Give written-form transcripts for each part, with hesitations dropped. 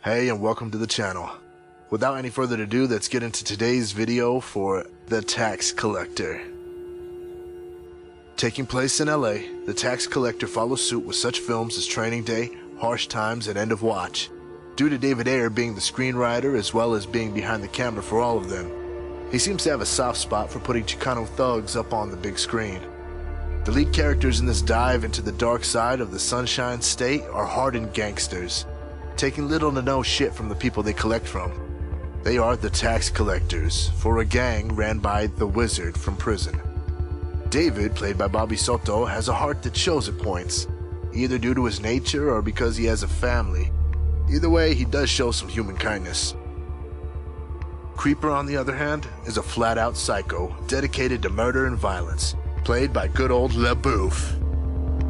Hey, and welcome to the channel. Without any further ado, let's get into today's video for The Tax Collector. Taking place in LA, The Tax Collector follows suit with such films as Training Day, Harsh Times, and End of Watch, due to David Ayer being the screenwriter as well as being behind the camera for all of them. He seems to have a soft spot for putting Chicano thugs up on the big screen. The lead characters in this dive into the dark side of the Sunshine State are hardened gangsters, taking little to no shit from the people they collect from. They are the tax collectors for a gang ran by the Wizard from prison. David, played by Bobby Soto, has a heart that shows at points, either due to his nature or because he has a family. Either way, he does show some human kindness. Creeper, on the other hand, is a flat-out psycho dedicated to murder and violence, played by good old LaBouffe.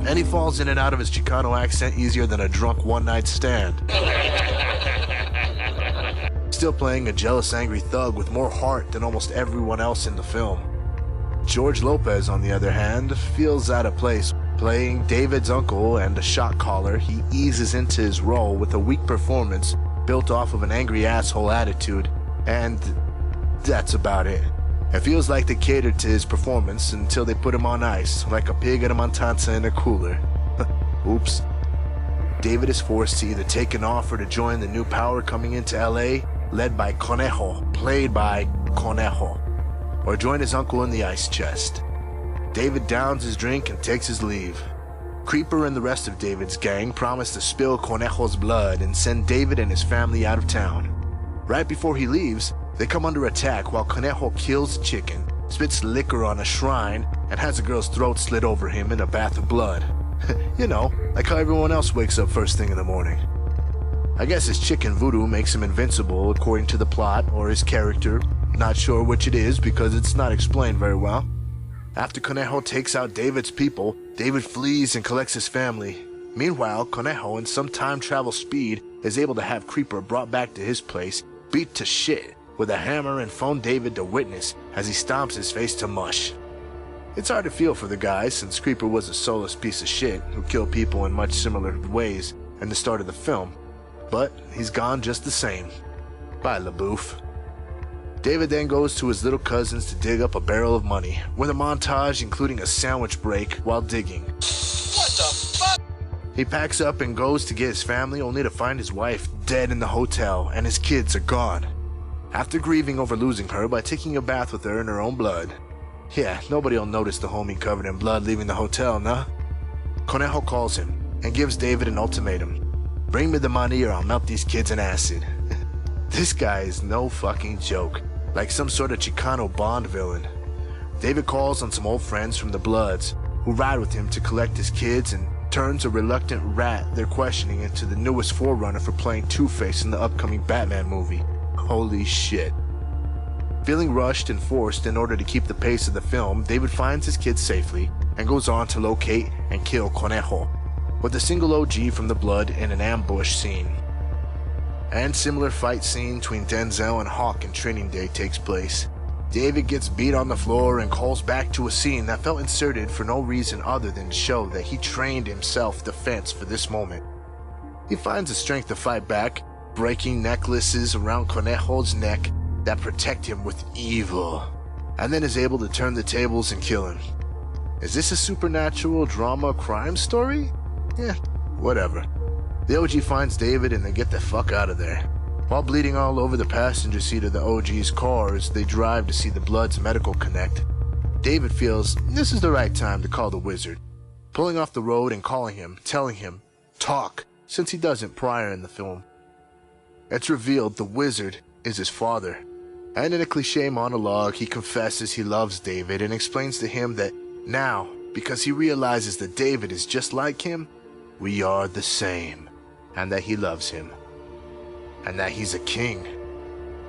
And he falls in and out of his Chicano accent easier than a drunk one-night stand. Still playing a jealous, angry thug with more heart than almost everyone else in the film. George Lopez, on the other hand, feels out of place. Playing David's uncle and a shot caller, he eases into his role with a weak performance built off of an angry asshole attitude, and that's about it. It feels like they catered to his performance until they put him on ice, like a pig at a Montanza in a cooler. Oops. David is forced to either take an offer to join the new power coming into LA, led by Conejo, played by Conejo, or join his uncle in the ice chest. David downs his drink and takes his leave. Creeper and the rest of David's gang promise to spill Conejo's blood and send David and his family out of town. Right before he leaves, they come under attack while Conejo kills a chicken, spits liquor on a shrine, and has a girl's throat slit over him in a bath of blood. You know, like how everyone else wakes up first thing in the morning. I guess his chicken voodoo makes him invincible according to the plot or his character. Not sure which it is because it's not explained very well. After Conejo takes out David's people, David flees and collects his family. Meanwhile, Conejo, in some time travel speed, is able to have Creeper brought back to his place, beat to shit with a hammer, and phone David to witness as he stomps his face to mush. It's hard to feel for the guy since Creeper was a soulless piece of shit who killed people in much similar ways in the start of the film, but he's gone just the same. Bye, LaBouffe. David then goes to his little cousins to dig up a barrel of money, with a montage including a sandwich break while digging. What the fuck? He packs up and goes to get his family only to find his wife dead in the hotel and his kids are gone. After grieving over losing her by taking a bath with her in her own blood. Yeah, nobody'll notice the homie covered in blood leaving the hotel, nah? Conejo calls him and gives David an ultimatum. Bring me the money or I'll melt these kids in acid. This guy is no fucking joke, like some sort of Chicano Bond villain. David calls on some old friends from the Bloods, who ride with him to collect his kids, and turns a reluctant rat they're questioning into the newest forerunner for playing Two-Face in the upcoming Batman movie. Holy shit. Feeling rushed and forced in order to keep the pace of the film, David finds his kids safely and goes on to locate and kill Conejo, with a single OG from the Blood in an ambush scene. And similar fight scene between Denzel and Hawk in Training Day takes place. David gets beat on the floor and calls back to a scene that felt inserted for no reason other than to show that he trained himself defense for this moment. He finds the strength to fight back, breaking necklaces around Conejo's neck that protect him with evil, and then is able to turn the tables and kill him. Is this a supernatural drama crime story? Yeah, whatever. The OG finds David and they get the fuck out of there. While bleeding all over the passenger seat of the OG's car as they drive to see the Blood's medical connect, David feels this is the right time to call the Wizard, pulling off the road and calling him, telling him, talk, since he doesn't prior in the film. It's revealed the Wizard is his father, and in a cliche monologue he confesses he loves David and explains to him that now, because he realizes that David is just like him, we are the same, and that he loves him, and that he's a king.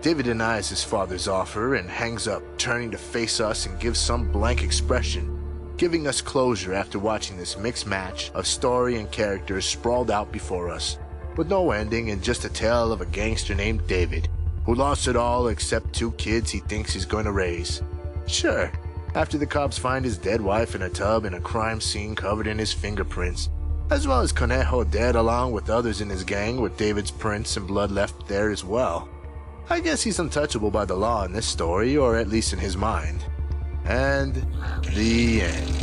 David denies his father's offer and hangs up, turning to face us and gives some blank expression, giving us closure after watching this mixed match of story and characters sprawled out before us, with no ending and just a tale of a gangster named David, who lost it all except 2 kids he thinks he's going to raise. Sure, after the cops find his dead wife in a tub in a crime scene covered in his fingerprints, as well as Conejo dead along with others in his gang with David's prints and blood left there as well. I guess he's untouchable by the law in this story, or at least in his mind. And the end.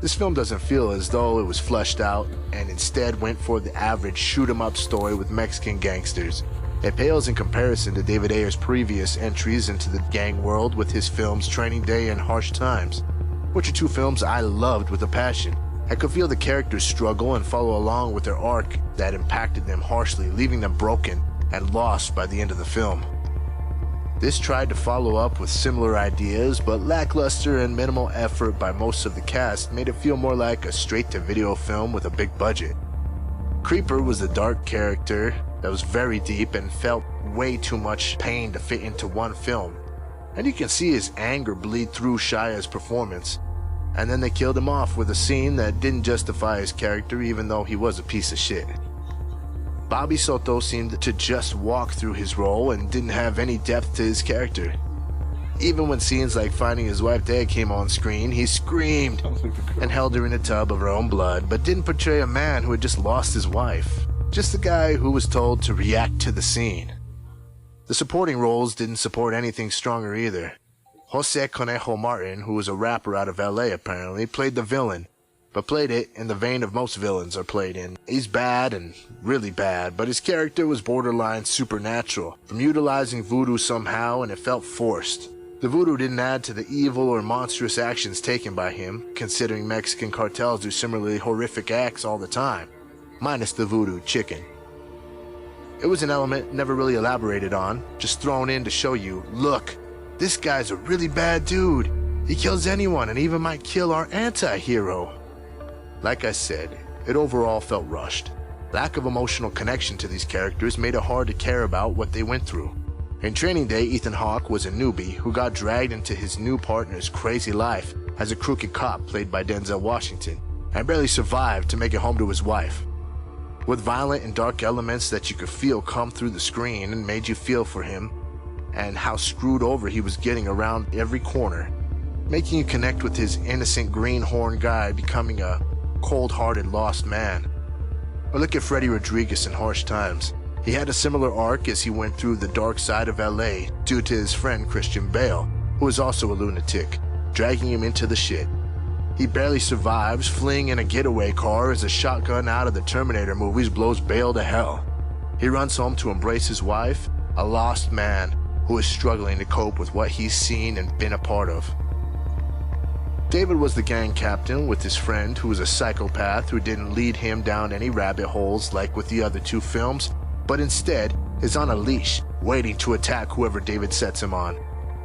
This film doesn't feel as though it was fleshed out and instead went for the average shoot-'em-up story with Mexican gangsters. It pales in comparison to David Ayer's previous entries into the gang world with his films Training Day and Harsh Times, which are two films I loved with a passion. I could feel the characters struggle and follow along with their arc that impacted them harshly, leaving them broken and lost by the end of the film. This tried to follow up with similar ideas, but lackluster and minimal effort by most of the cast made it feel more like a straight-to-video film with a big budget. Creeper was a dark character that was very deep and felt way too much pain to fit into one film, and you can see his anger bleed through Shia's performance. And then they killed him off with a scene that didn't justify his character even though he was a piece of shit. Bobby Soto seemed to just walk through his role and didn't have any depth to his character. Even when scenes like finding his wife dead came on screen, he screamed and held her in a tub of her own blood, but didn't portray a man who had just lost his wife. Just a guy who was told to react to the scene. The supporting roles didn't support anything stronger either. Jose Conejo Martin, who was a rapper out of LA apparently, played the villain, but played it in the vein of most villains are played in. He's bad and really bad, but his character was borderline supernatural, from utilizing voodoo somehow, and it felt forced. The voodoo didn't add to the evil or monstrous actions taken by him, considering Mexican cartels do similarly horrific acts all the time, minus the voodoo chicken. It was an element never really elaborated on, just thrown in to show you, look, this guy's a really bad dude. He kills anyone and even might kill our anti-hero. Like I said, it overall felt rushed. Lack of emotional connection to these characters made it hard to care about what they went through. In Training Day, Ethan Hawke was a newbie who got dragged into his new partner's crazy life as a crooked cop played by Denzel Washington, and barely survived to make it home to his wife. With violent and dark elements that you could feel come through the screen and made you feel for him, and how screwed over he was getting around every corner, making you connect with his innocent greenhorn guy becoming a cold-hearted lost man. Or look at Freddy Rodriguez in Harsh Times. He had a similar arc as he went through the dark side of LA due to his friend Christian Bale, who is also a lunatic, dragging him into the shit. He barely survives, fleeing in a getaway car as a shotgun out of the Terminator movies blows Bale to hell. He runs home to embrace his wife, a lost man who is struggling to cope with what he's seen and been a part of. David was the gang captain with his friend who was a psychopath who didn't lead him down any rabbit holes like with the other two films, but instead is on a leash, waiting to attack whoever David sets him on.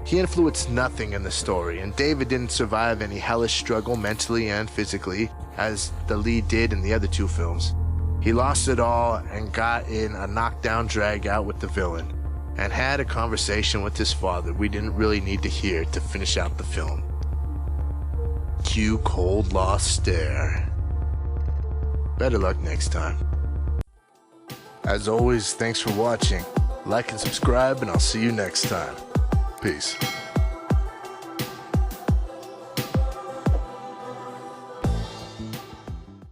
He influenced nothing in the story, and David didn't survive any hellish struggle mentally and physically, as the lead did in the other two films. He lost it all and got in a knockdown drag out with the villain, and had a conversation with his father we didn't really need to hear to finish out the film. Cue cold lost stare. Better luck next time. As always, thanks for watching. Like and subscribe, and I'll see you next time. Peace.